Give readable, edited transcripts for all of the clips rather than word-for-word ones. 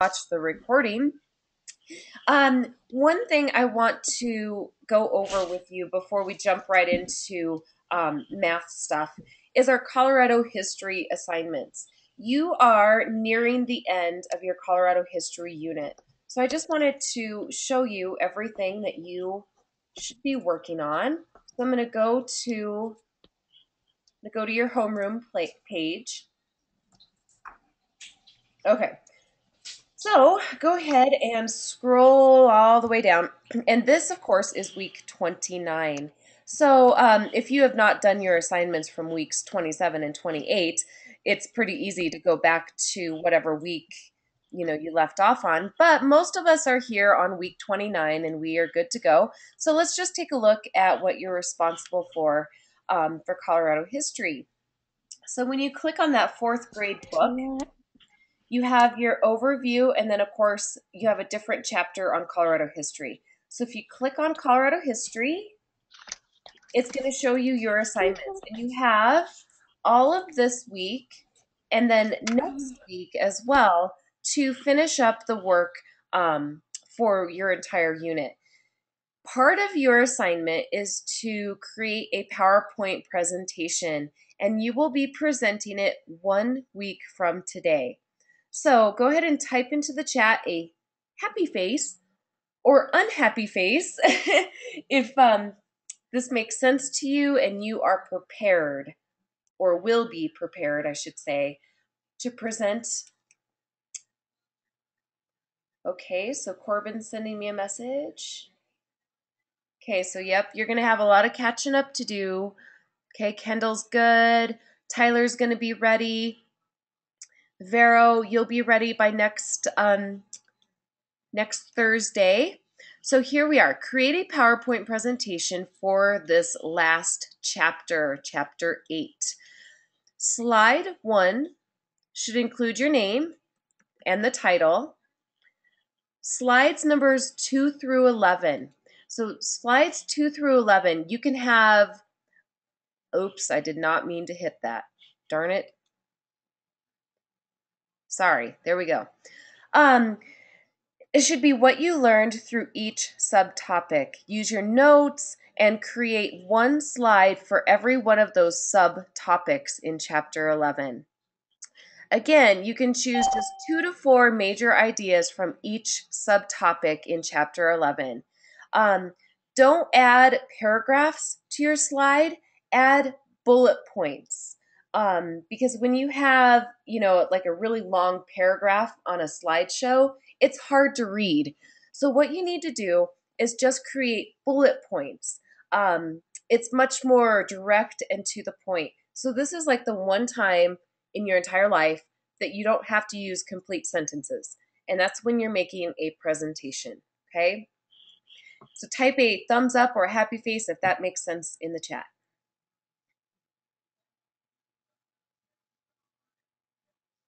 watch the recording. One thing I want to go over with you before we jump right into math stuff is our Colorado history assignments. You are nearing the end of your Colorado history unit. So I just wanted to show you everything that you should be working on. So I'm going to go to your homeroom page. Okay. So go ahead and scroll all the way down. And this, of course, is week 29. So if you have not done your assignments from weeks 27 and 28, it's pretty easy to go back to whatever week you left off on. But most of us are here on week 29 and we are good to go. So let's just take a look at what you're responsible for Colorado history. So when you click on that fourth grade book, you have your overview, and then, of course, you have a different chapter on Colorado history. So if you click on Colorado history, it's going to show you your assignments. And you have all of this week and then next week as well to finish up the work for your entire unit. Part of your assignment is to create a PowerPoint presentation, and you will be presenting it 1 week from today. So go ahead and type into the chat a happy face or unhappy face if this makes sense to you and you are prepared, or will be prepared, I should say, to present. Okay, so Corbin's sending me a message. Okay, so yep, you're going to have a lot of catching up to do. Okay, Kendall's good. Tyler's going to be ready. Vero, you'll be ready by next Thursday. So here we are. Create a PowerPoint presentation for this last chapter, chapter 8. Slide 1 should include your name and the title. Slides numbers 2 through 11. So slides 2 through 11, you can have, oops, I did not mean to hit that. Darn it. Sorry, there we go. It should be what you learned through each subtopic. Use your notes and create one slide for every one of those subtopics in Chapter 11. Again, you can choose just 2 to 4 major ideas from each subtopic in Chapter 11. Don't add paragraphs to your slide, add bullet points. Because when you have, like a really long paragraph on a slideshow, it's hard to read. So what you need to do is just create bullet points. It's much more direct and to the point. So this is like the one time in your entire life that you don't have to use complete sentences. And that's when you're making a presentation, okay? So type a thumbs up or a happy face if that makes sense in the chat.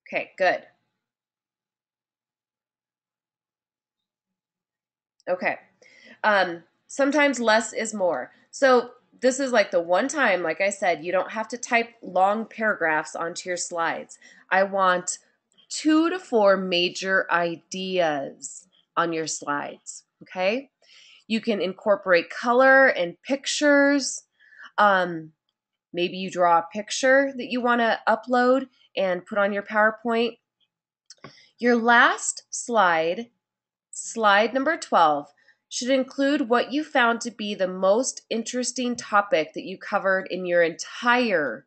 Okay, good. Okay. Sometimes less is more. So this is like the one time, like I said, you don't have to type long paragraphs onto your slides. I want 2 to 4 major ideas on your slides, okay? You can incorporate color and pictures. Maybe you draw a picture that you want to upload and put on your PowerPoint. Your last slide, slide number 12, should include what you found to be the most interesting topic that you covered in your entire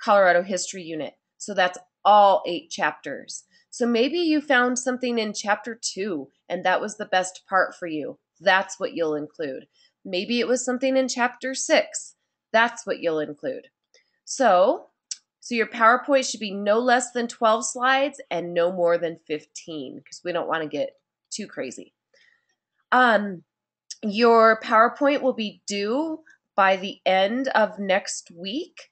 Colorado history unit. So that's all 8 chapters. So maybe you found something in chapter 2 and that was the best part for you. That's what you'll include. Maybe it was something in chapter 6. That's what you'll include. So your PowerPoint should be no less than 12 slides and no more than 15 because we don't want to get too crazy. Your PowerPoint will be due by the end of next week.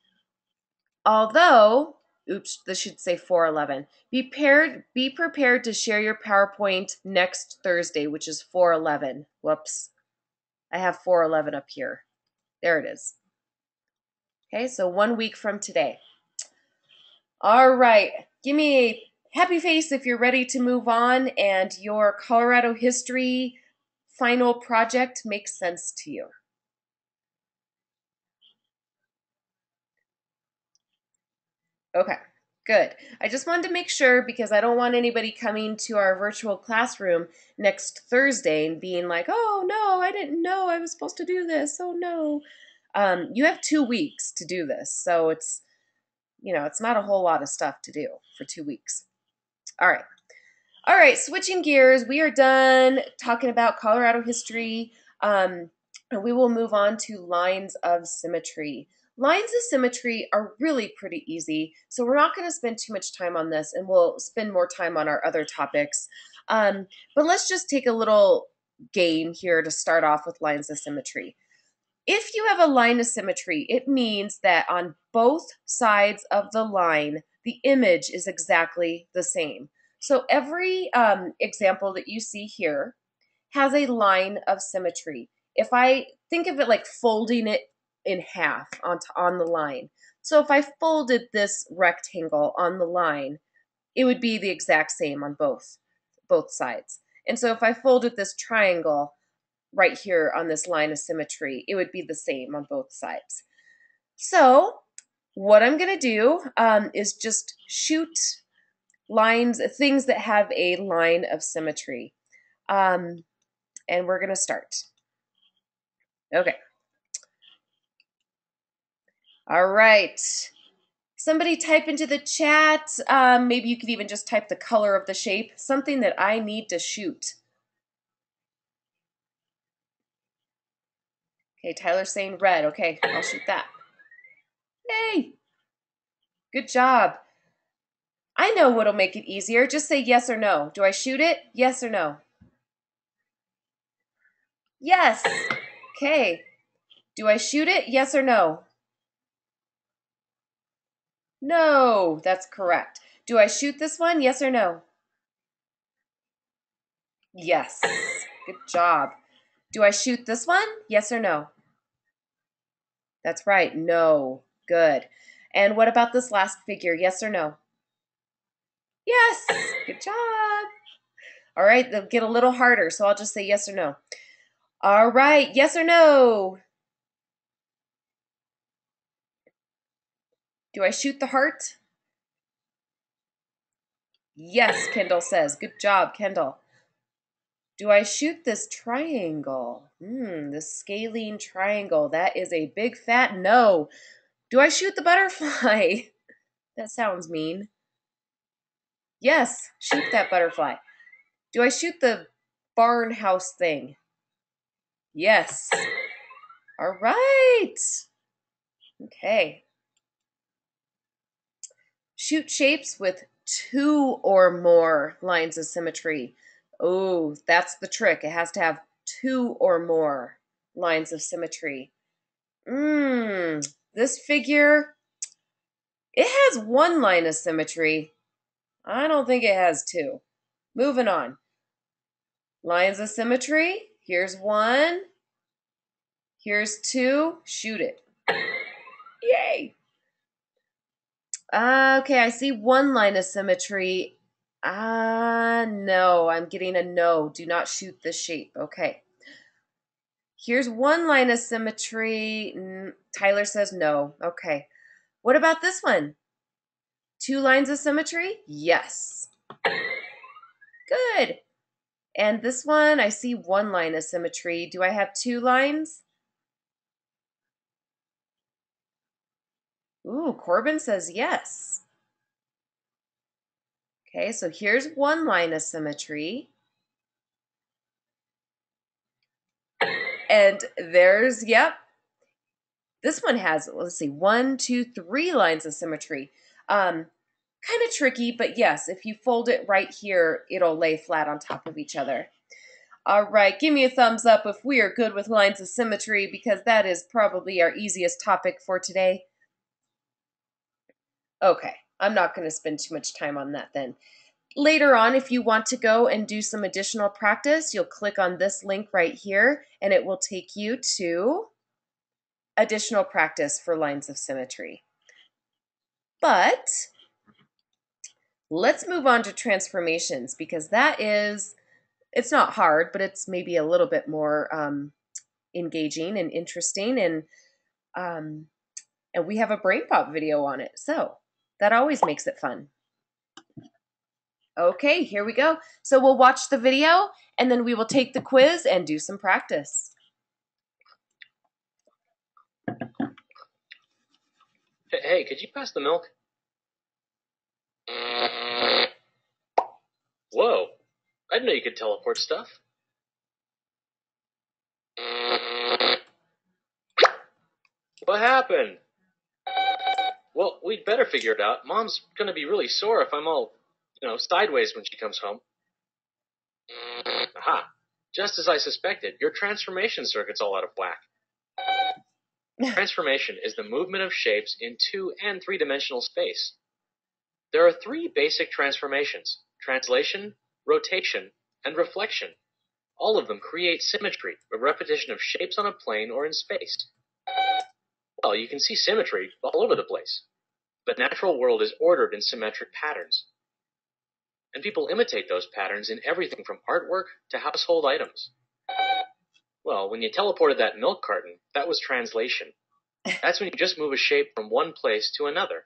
Although, oops, this should say 4/11. Be prepared to share your PowerPoint next Thursday, which is 4/11. Whoops. I have 4/11 up here. There it is. Okay, so 1 week from today. All right. Give me a Happy face if you're ready to move on and your Colorado history final project makes sense to you. Okay, good. I just wanted to make sure because I don't want anybody coming to our virtual classroom next Thursday and being like, oh no, I didn't know I was supposed to do this. Oh no. You have 2 weeks to do this. So it's not a whole lot of stuff to do for 2 weeks. All right. All right, switching gears, we are done talking about Colorado history, and we will move on to lines of symmetry. Lines of symmetry are really pretty easy, so we're not going to spend too much time on this, and we'll spend more time on our other topics. But let's just take a little game here to start off with lines of symmetry. If you have a line of symmetry, it means that on both sides of the line, the image is exactly the same. So every example that you see here has a line of symmetry. If I think of it like folding it in half on the line. So if I folded this rectangle on the line, it would be the exact same on both sides. And so if I folded this triangle, right here on this line of symmetry, it would be the same on both sides. So what I'm going to do is just shoot lines, things that have a line of symmetry. And we're going to start. Okay. All right. Somebody type into the chat. Maybe you could even just type the color of the shape, something that I need to shoot. Okay, Tyler's saying red. Okay, I'll shoot that. Yay! Good job. I know what'll make it easier. Just say yes or no. Do I shoot it? Yes or no? Yes. Okay. Do I shoot it? Yes or no? No, that's correct. Do I shoot this one? Yes or no? Yes. Good job. Do I shoot this one? Yes or no? That's right. No. Good. And what about this last figure? Yes or no? Yes. Good job. All right, they'll get a little harder, so I'll just say yes or no. All right, yes or no? Do I shoot the heart? Yes, Kendall says. Good job, Kendall. Do I shoot this triangle? This scalene triangle. That is a big fat no. Do I shoot the butterfly? That sounds mean. Yes, shoot that butterfly. Do I shoot the barn house thing? Yes. All right. Okay. Shoot shapes with 2 or more lines of symmetry. Oh, that's the trick. It has to have 2 or more lines of symmetry. This figure, it has 1 line of symmetry. I don't think it has 2. Moving on. Lines of symmetry. Here's 1. Here's 2. Shoot it. Yay! Okay, I see 1 line of symmetry. No, I'm getting a no. Do not shoot this shape. Okay. Here's 1 line of symmetry. Tyler says no. Okay. What about this one? 2 lines of symmetry? Yes. Good. And this one, I see 1 line of symmetry. Do I have 2 lines? Ooh, Corbin says yes. Okay, so here's 1 line of symmetry. And there's, yep. This one has, let's see, 1, 2, 3 lines of symmetry. Kind of tricky, but yes, if you fold it right here, it'll lay flat on top of each other. All right, give me a thumbs up if we are good with lines of symmetry, because that is probably our easiest topic for today. Okay, I'm not going to spend too much time on that then. Later on, if you want to go and do some additional practice, you'll click on this link right here, and it will take you to additional practice for lines of symmetry. But Let's move on to transformations because it's not hard, but it's maybe a little bit more engaging and interesting. Um, and we have a brain pop video on it. So that always makes it fun. Okay, here we go. So we'll watch the video and then we will take the quiz and do some practice. Hey, could you pass the milk? Whoa, I didn't know you could teleport stuff. What happened? Well, we'd better figure it out. Mom's gonna be really sore if I'm all, sideways when she comes home. Aha! Just as I suspected, your transformation circuit's all out of whack. Transformation is the movement of shapes in 2- and 3-dimensional space. There are 3 basic transformations: translation, rotation, and reflection. All of them create symmetry, a repetition of shapes on a plane or in space. Well, you can see symmetry all over the place. The natural world is ordered in symmetric patterns. And people imitate those patterns in everything from artwork to household items. Well, when you teleported that milk carton, that was translation. That's when you just move a shape from one place to another.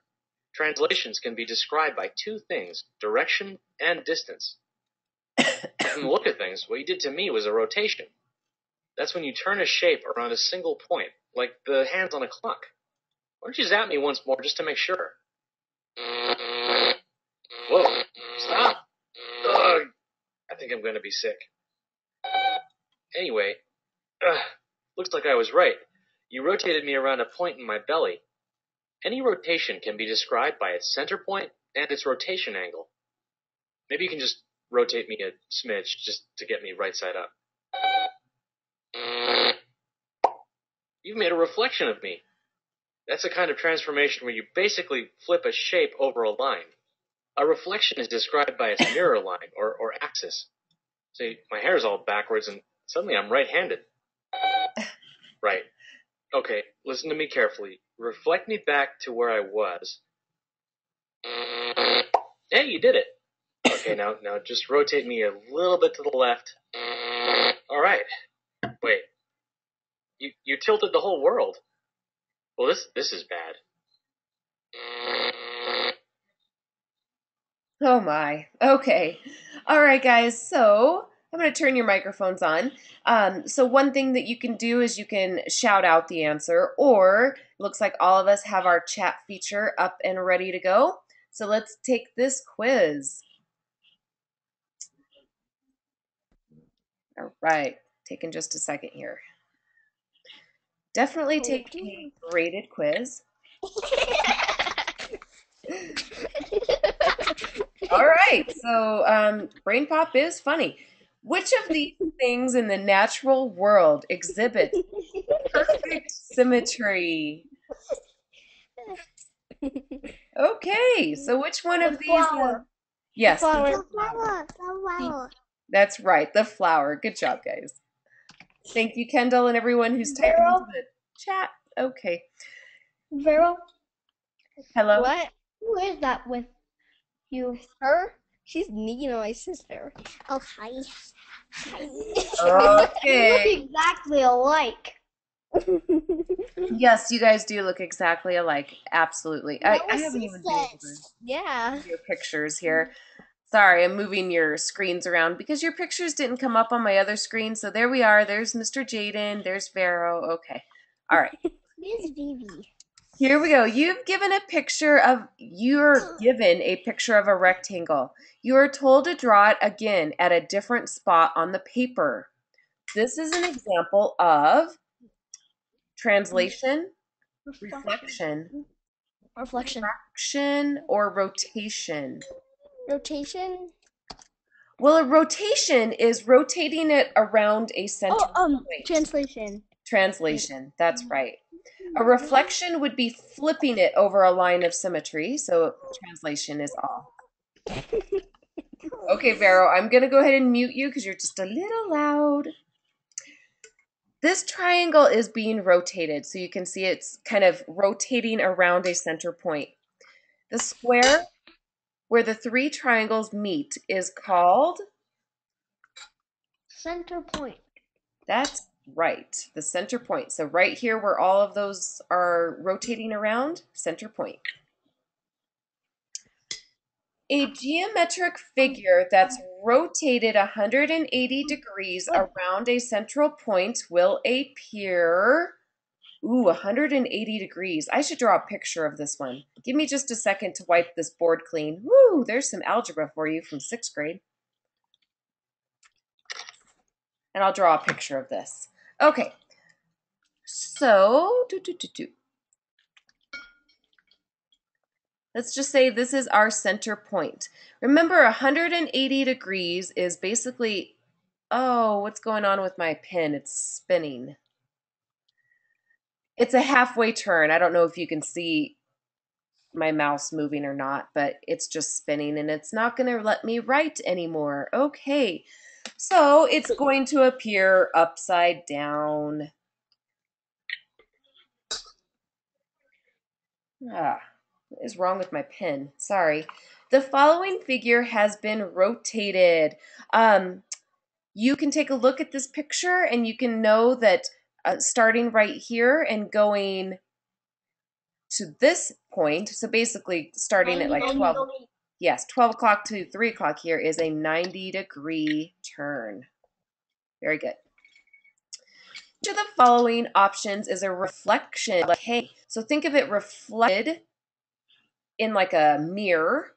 Translations can be described by 2 things: direction and distance. From the look at things, what you did to me was a rotation. That's when you turn a shape around a single point, like the hands on a clock. Why don't you zap me once more just to make sure? Whoa, stop! Ugh, I think I'm going to be sick. Anyway, looks like I was right. You rotated me around a point in my belly. Any rotation can be described by its center point and its rotation angle. Maybe you can just rotate me a smidge just to get me right side up. You've made a reflection of me. That's a kind of transformation where you basically flip a shape over a line. A reflection is described by its mirror line or axis. See, my hair's all backwards and suddenly I'm right-handed. Right. Okay, listen to me carefully. Reflect me back to where I was. Hey, you did it. Okay, now just rotate me a little bit to the left. All right. Wait. You tilted the whole world. Well, this is bad. Oh my. Okay. All right, guys. So I'm going to turn your microphones on. So one thing that you can do is you can shout out the answer, or it looks like all of us have our chat feature up and ready to go. So let's take this quiz. All right. Taking just a second here. Definitely take a graded quiz. All right. So brain pop is funny. Which of these things in the natural world exhibits perfect symmetry? Okay, so which one of these? Yes, The flower. that's right, the flower. Good job, guys. Thank you, Kendall, and everyone who's typing into the chat. Okay. Vero, Hello. What? who is that with you? Her? She's Nina, my sister. Oh, hi. Okay. You look exactly alike. Yes, you guys do look exactly alike. Absolutely. I haven't even been able to Yeah. see your pictures here. Sorry, I'm moving your screens around because your pictures didn't come up on my other screen. So there we are. There's Mr. Jaden. There's Vero. Okay. All right. This Vivi. Here we go. You're given a picture of a rectangle. You are told to draw it again at a different spot on the paper. This is an example of translation, reflection, Reflection. or rotation. Rotation. Well, a rotation is rotating it around a center point. Translation. Translation, that's right. A reflection would be flipping it over a line of symmetry, so translation is all. Okay, Vero, I'm going to go ahead and mute you because you're just a little loud. This triangle is being rotated, so you can see it's kind of rotating around a center point. The square where the three triangles meet is called? Center point. That's right, the center point. So right here where all of those are rotating around, center point. A geometric figure that's rotated 180 degrees around a central point will appear. Ooh, 180 degrees. I should draw a picture of this one. Give me just a second to wipe this board clean. Woo, there's some algebra for you from 6th grade. And I'll draw a picture of this. Okay, so let's just say this is our center point. Remember, 180 degrees is basically, oh, what's going on with my pen? It's spinning. It's a halfway turn. I don't know if you can see my mouse moving or not, but it's just spinning and it's not going to let me write anymore. Okay, so it's going to appear upside down. What is wrong with my pen? Sorry. The following figure has been rotated. You can take a look at this picture and you can know that starting right here and going to this point, so basically starting at like 12, yes, 12 o'clock to 3 o'clock here is a 90-degree turn. Very good. Each of the following options is a reflection. Like, hey, so think of it reflected in like a mirror.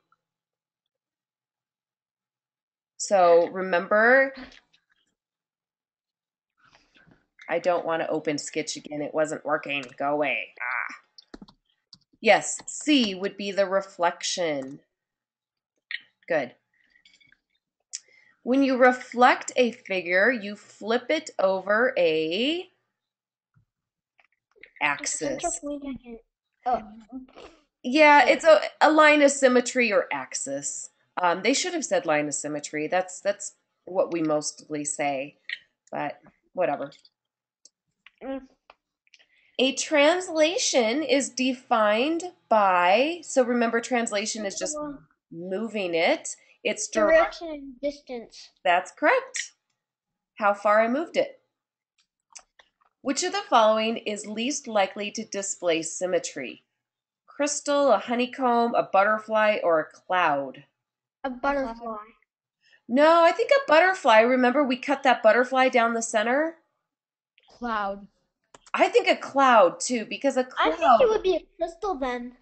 So remember, I don't want to open Sketch again. It wasn't working. Go away. Ah. Yes, C would be the reflection. Good. When you reflect a figure, you flip it over a axis. Yeah, it's a line of symmetry or axis. They should have said line of symmetry. That's what we mostly say, but whatever. A translation is defined by, so remember translation is just moving it. It's direction and distance. That's correct. How far I moved it. Which of the following is least likely to display symmetry? Crystal, a honeycomb, a butterfly, or a cloud? A butterfly. No, I think a butterfly. Remember we cut that butterfly down the center? Cloud. I think a cloud too, because a cloud. I think it would be a crystal then.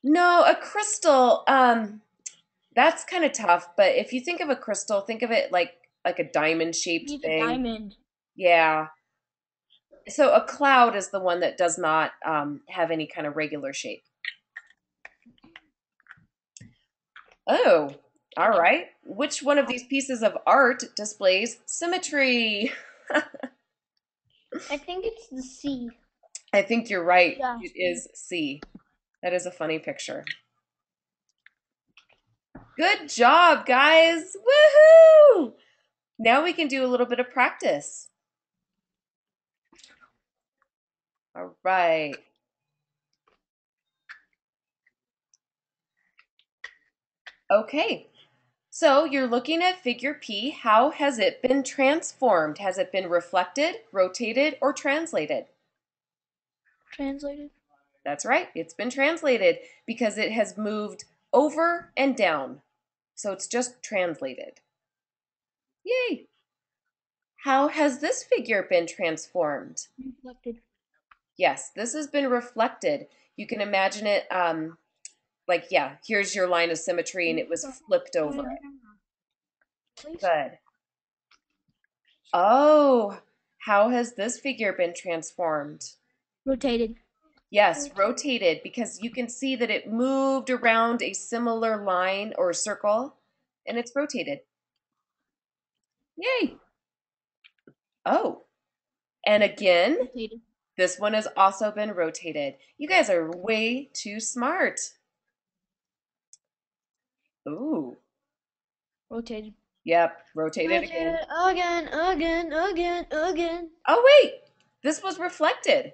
No, a crystal, that's kind of tough, but if you think of a crystal, think of it like a diamond-shaped thing. A diamond. Yeah. So a cloud is the one that does not have any kind of regular shape. Oh, all right. Which one of these pieces of art displays symmetry? I think it's the C. I think you're right. Yeah. It is C. That is a funny picture. Good job, guys. Woohoo! Now we can do a little bit of practice. All right. Okay. So you're looking at figure P. How has it been transformed? Has it been reflected, rotated, or translated? Translated. That's right. It's been translated because it has moved over and down. So it's just translated. Yay! How has this figure been transformed? Reflected. Yes, this has been reflected. You can imagine it like, yeah, here's your line of symmetry and it was flipped over it. Good. Oh, how has this figure been transformed? Rotated. Yes, rotated, because you can see that it moved around a similar line or circle and it's rotated. Yay! Oh, and again, Rotated. this one has also been rotated. You guys are way too smart. Ooh. Rotated. Yep, rotated again. Again. Oh, wait. This was reflected.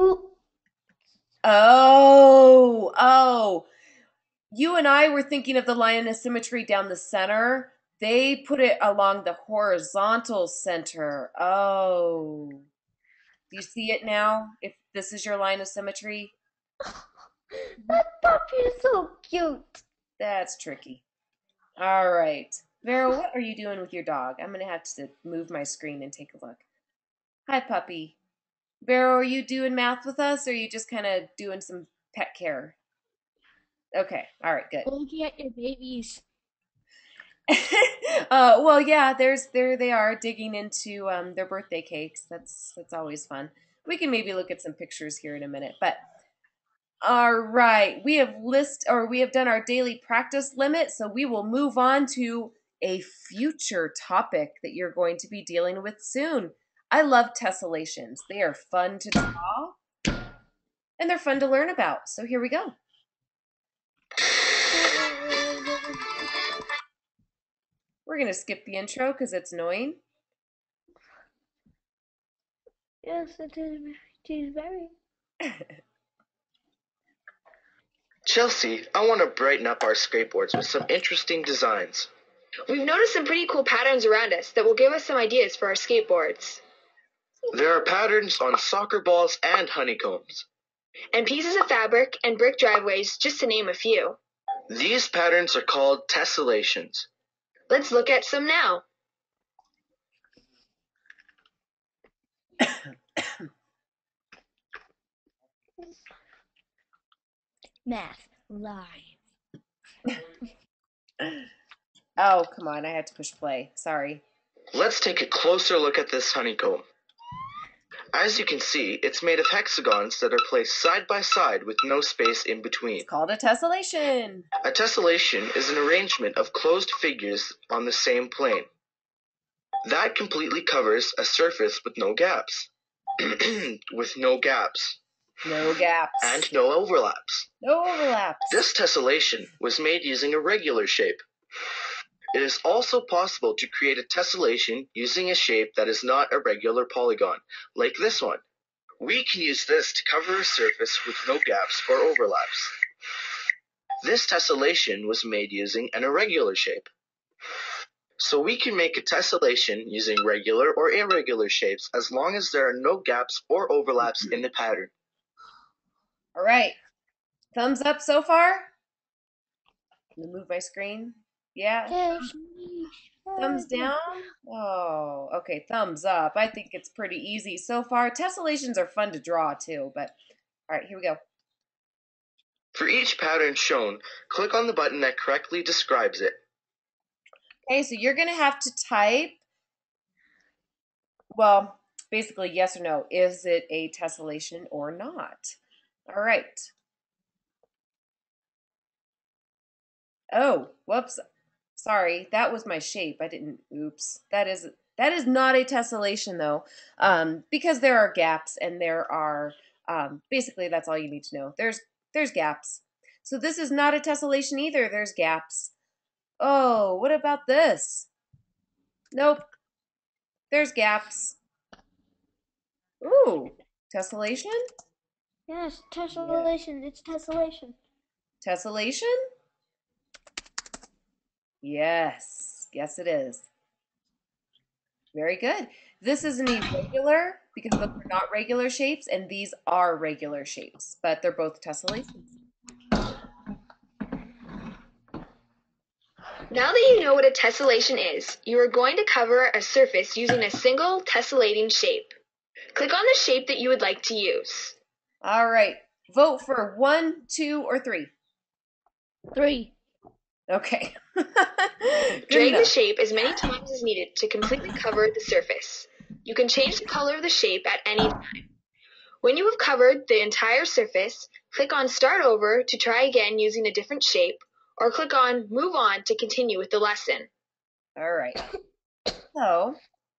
Ooh. Oh. You and I were thinking of the line of symmetry down the center. They put it along the horizontal center. Oh. Do you see it now? If this is your line of symmetry? That puppy is so cute. That's tricky. All right. Vero, what are you doing with your dog? I'm going to have to move my screen and take a look. Hi, puppy. Vero, are you doing math with us, or are you just kind of doing some pet care? Okay. All right, good. Looking at your babies. Well, yeah, there they are digging into their birthday cakes. That's always fun. We can maybe look at some pictures here in a minute, but all right, we have done our daily practice limit, so we will move on to a future topic that you're going to be dealing with soon. I love tessellations. They are fun to draw and they're fun to learn about. So here we go. We're going to skip the intro because it's annoying. Yes, it is. It is very. Chelsea, I want to brighten up our skateboards with some interesting designs. We've noticed some pretty cool patterns around us that will give us some ideas for our skateboards. There are patterns on soccer balls and honeycombs. And pieces of fabric and brick driveways, just to name a few. These patterns are called tessellations. Let's look at some now. Math live. Oh, come on. I had to push play. Sorry. Let's take a closer look at this honeycomb. As you can see, it's made of hexagons that are placed side by side with no space in between. It's called a tessellation. A tessellation is an arrangement of closed figures on the same plane. That completely covers a surface with no gaps. With no gaps. No gaps. And no overlaps. No overlaps. This tessellation was made using a regular shape. It is also possible to create a tessellation using a shape that is not a regular polygon, like this one. We can use this to cover a surface with no gaps or overlaps. This tessellation was made using an irregular shape. So we can make a tessellation using regular or irregular shapes as long as there are no gaps or overlaps in the pattern. All right. Thumbs up so far? Let me move my screen. Yeah. Yes. Thumbs down? Oh, okay. Thumbs up. I think it's pretty easy so far. Tessellations are fun to draw too, but all right, here we go. For each pattern shown, click on the button that correctly describes it. Okay, so you're going to have to type, well, basically yes or no. Is it a tessellation or not? All right. Oh, whoops. Sorry, that was my shape. I didn't, oops. That is not a tessellation though, because there are gaps and there are, basically that's all you need to know. There's gaps. So this is not a tessellation either. There's gaps. Oh, what about this? Nope. There's gaps. Ooh, tessellation? Yes, tessellation. It's tessellation. Tessellation? Yes. Yes, it is. Very good. This is an irregular because those are not regular shapes, and these are regular shapes, but they're both tessellations. Now that you know what a tessellation is, you are going to cover a surface using a single tessellating shape. Click on the shape that you would like to use. All right. Vote for 1, 2, or 3. 3. Okay. Drag the shape as many times as needed to completely cover the surface. You can change the color of the shape at any time. When you have covered the entire surface, click on Start Over to try again using a different shape, or click on Move On to continue with the lesson. All right. So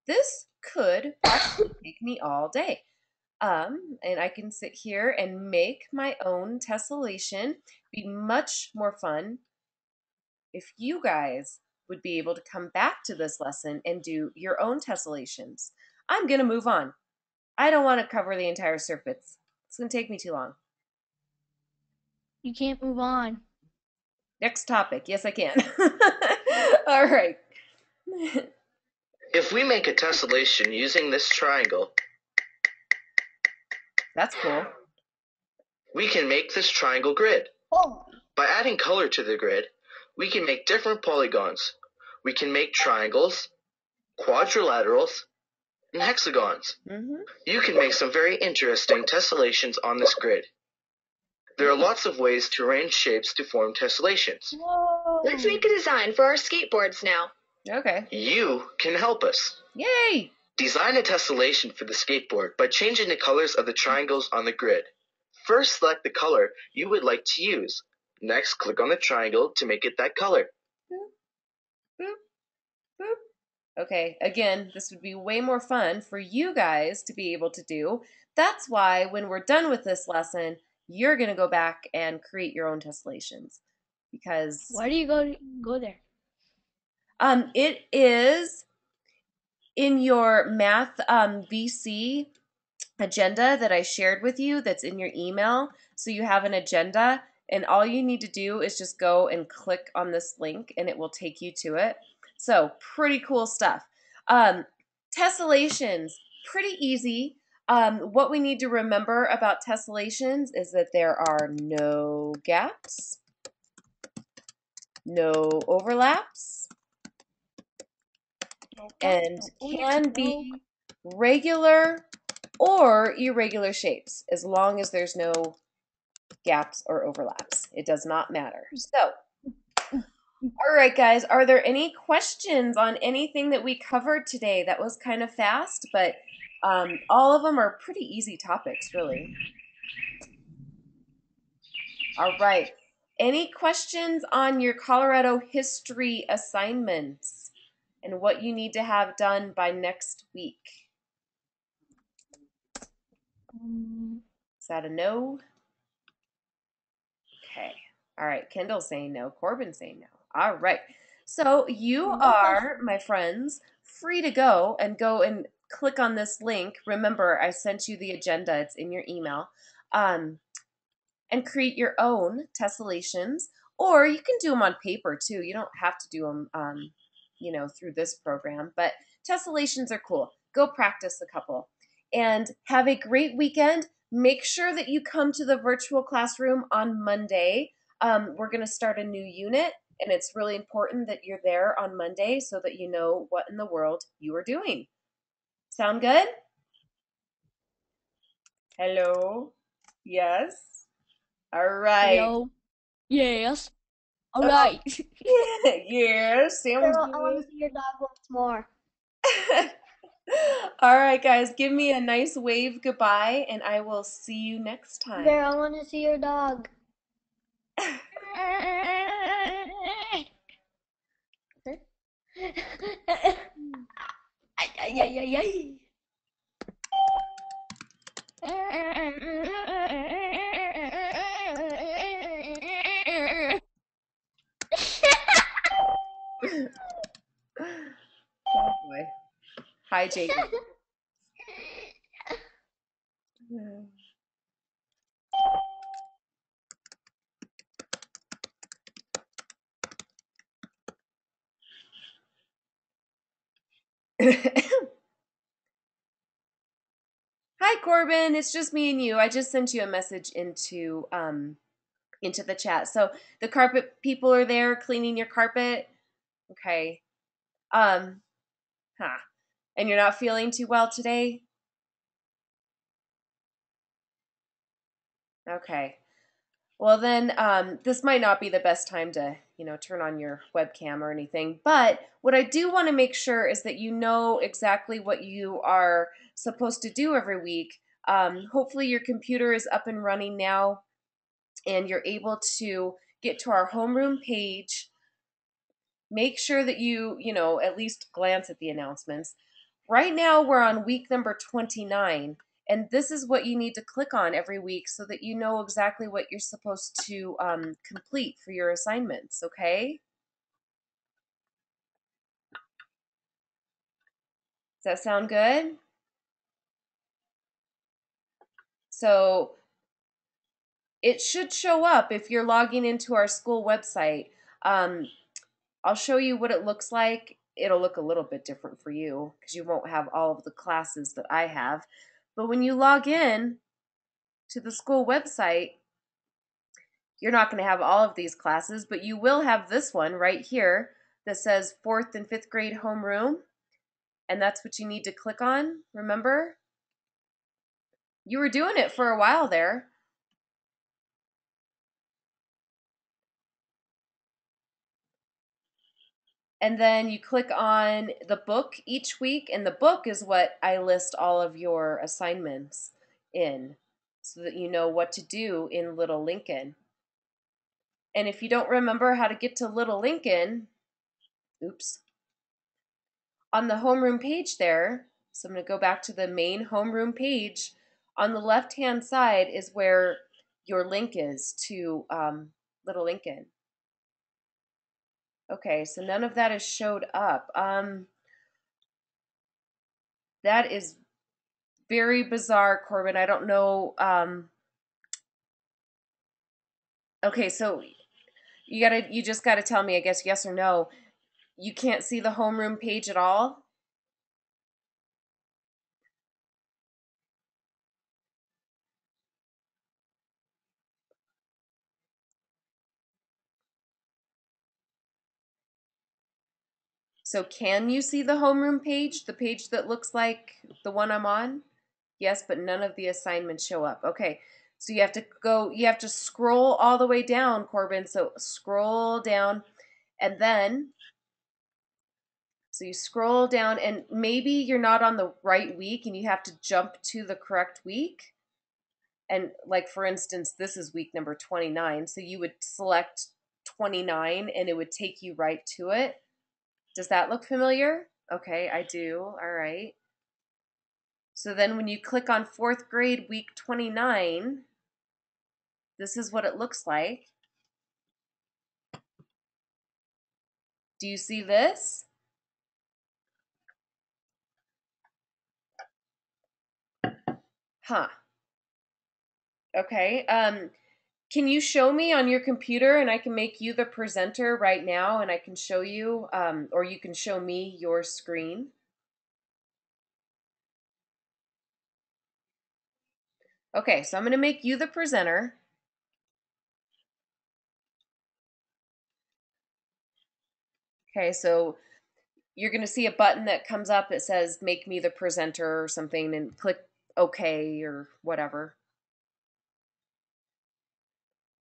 this could possibly take me all day. And I can sit here and make my own tessellation. Be much more fun if you guys would be able to come back to this lesson and do your own tessellations. I'm going to move on. I don't want to cover the entire surface. It's going to take me too long. You can't move on. Next topic. Yes, I can. All right. If we make a tessellation using this triangle, That's cool. we can make this triangle grid. Oh. By adding color to the grid, we can make different polygons. We can make triangles, quadrilaterals, and hexagons. You can make some very interesting tessellations on this grid. There are lots of ways to arrange shapes to form tessellations. Whoa. Let's make a design for our skateboards now. Okay. You can help us. Yay! Design a tessellation for the skateboard by changing the colors of the triangles on the grid. First, select the color you would like to use. Next, click on the triangle to make it that color. Boop, boop, boop. Okay, again, this would be way more fun for you guys to be able to do. That's why when we're done with this lesson, you're going to go back and create your own tessellations. Because Why do you go there? it is in your math BC agenda that I shared with you that's in your email. So you have an agenda, and all you need to do is just go and click on this link and it will take you to it. So pretty cool stuff. Tessellations, pretty easy. What we need to remember about tessellations is that there are no gaps, no overlaps, and can be regular or irregular shapes as long as there's no gaps or overlaps. It does not matter. So, all right, guys, are there any questions on anything that we covered today? That was kind of fast, but all of them are pretty easy topics, really. All right. Any questions on your Colorado history assignments and what you need to have done by next week? Is that a no? Okay. All right. Kendall's saying no. Corbin's saying no. All right. So you are, my friends, free to go and click on this link. Remember, I sent you the agenda. It's in your email. And create your own tessellations, or you can do them on paper too. You don't have to do them, through this program. But tessellations are cool. Go practice a couple, and have a great weekend. Make sure that you come to the virtual classroom on Monday. We're going to start a new unit, and it's really important that you're there on Monday so that you know what in the world you are doing. Sound good? Hello? Yes? All right. Hello. Yes. All right. Yes, sounds Girl, I want to good. see your dog once more. All right, guys, give me a nice wave goodbye, and I will see you next time. Girl, I want to see your dog. Ay, ay, ay, ay, ay. Oh boy. Hi, Jacob. Hi, Corbin. It's just me and you. I just sent you a message into the chat. So the carpet people are there cleaning your carpet. Okay. Huh. And you're not feeling too well today? Okay. Well, then this might not be the best time to, turn on your webcam or anything. But what I do want to make sure is that you know exactly what you are supposed to do every week. Hopefully your computer is up and running now and you're able to get to our homeroom page. Make sure that you, at least glance at the announcements. Right now we're on week number 29. And this is what you need to click on every week so that you know exactly what you're supposed to complete for your assignments, okay? Does that sound good? So it should show up if you're logging into our school website. I'll show you what it looks like. It'll look a little bit different for you because you won't have all of the classes that I have. But when you log in to the school website, you're not going to have all of these classes, but you will have this one right here that says 4th and 5th grade homeroom. And that's what you need to click on, remember? You were doing it for a while there. And then you click on the book each week, and the book is what I list all of your assignments in so that you know what to do in Little Lincoln. And if you don't remember how to get to Little Lincoln, oops, on the homeroom page there, so I'm going to go back to the main homeroom page. On the left-hand side is where your link is to Little Lincoln. Okay, so none of that has showed up. That is very bizarre, Corbin. I don't know. Okay, so you just gotta tell me, I guess, yes or no. You can't see the homeroom page at all? So can you see the homeroom page, the page that looks like the one I'm on? Yes, but none of the assignments show up. Okay, so you have to scroll all the way down, Corbin. So scroll down, and then, so you scroll down, and maybe you're not on the right week and you have to jump to the correct week. And like, for instance, this is week number 29. So you would select 29 and it would take you right to it. Does that look familiar? Okay, I do. All right. So then when you click on 4th grade week 29, this is what it looks like. Do you see this? Huh. Okay. Can you show me on your computer and I can make you the presenter right now and I can show you, or you can show me your screen? Okay, so I'm going to make you the presenter. Okay, so you're going to see a button that comes up that says make me the presenter or something and click OK or whatever.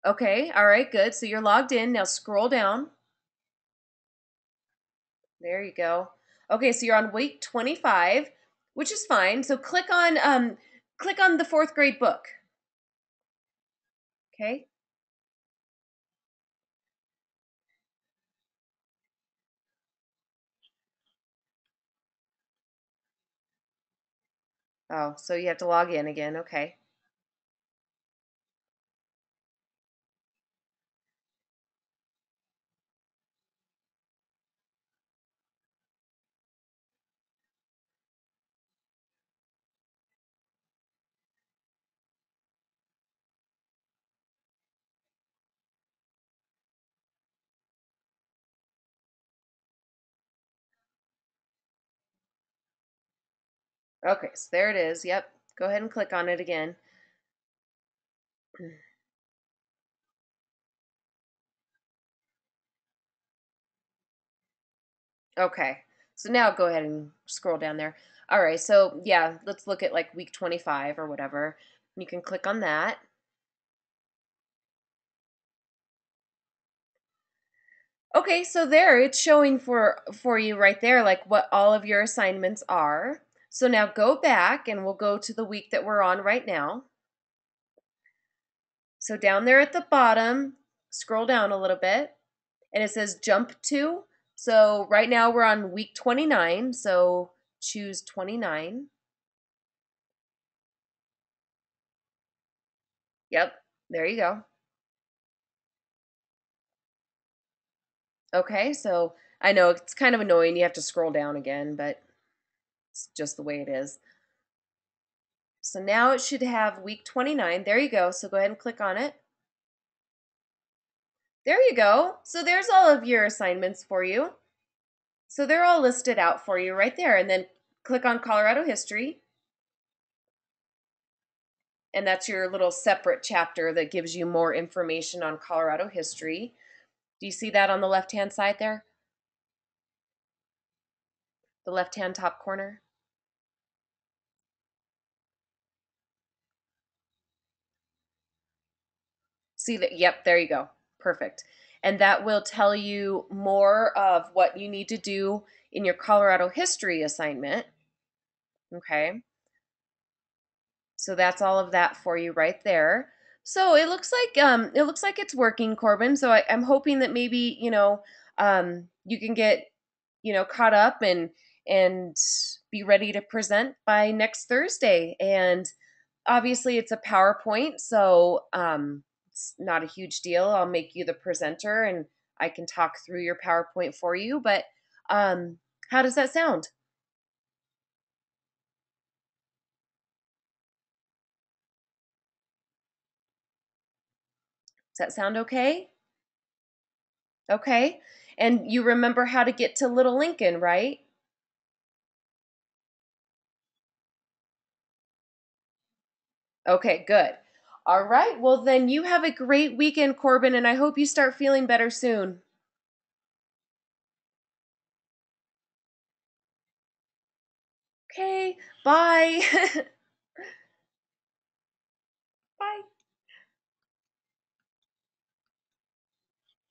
Okay, all right, good. So you're logged in. Now scroll down. There you go. Okay, so you're on week 25, which is fine. So click on the 4th grade book. Okay. Oh, so you have to log in again. Okay. Okay, so there it is. Yep. Go ahead and click on it again. Okay. So now go ahead and scroll down there. All right. So yeah, let's look at like week 25 or whatever. You can click on that. Okay, so there it's showing for you right there like what all of your assignments are. So now go back and we'll go to the week that we're on right now. So down there at the bottom, scroll down a little bit and it says jump to. So right now we're on week 29, so choose 29. Yep, there you go. Okay, so I know it's kind of annoying. You have to scroll down again, but it's just the way it is. So now it should have week 29. There you go. So go ahead and click on it. There you go. So there's all of your assignments for you. So they're all listed out for you right there. And then click on Colorado history. And that's your little separate chapter that gives you more information on Colorado history. Do you see that on the left-hand side there? The left-hand top corner? See that? Yep, there you go. Perfect. And that will tell you more of what you need to do in your Colorado history assignment. Okay. So that's all of that for you right there. So it looks like it's working, Corbin. So I'm hoping that maybe, you can get, caught up and be ready to present by next Thursday. And obviously it's a PowerPoint, so it's not a huge deal. I'll make you the presenter and I can talk through your PowerPoint for you. But how does that sound? Does that sound okay? Okay. And you remember how to get to Little Lincoln, right? Okay, good. All right. Well, then you have a great weekend, Corbin, and I hope you start feeling better soon. Okay. Bye.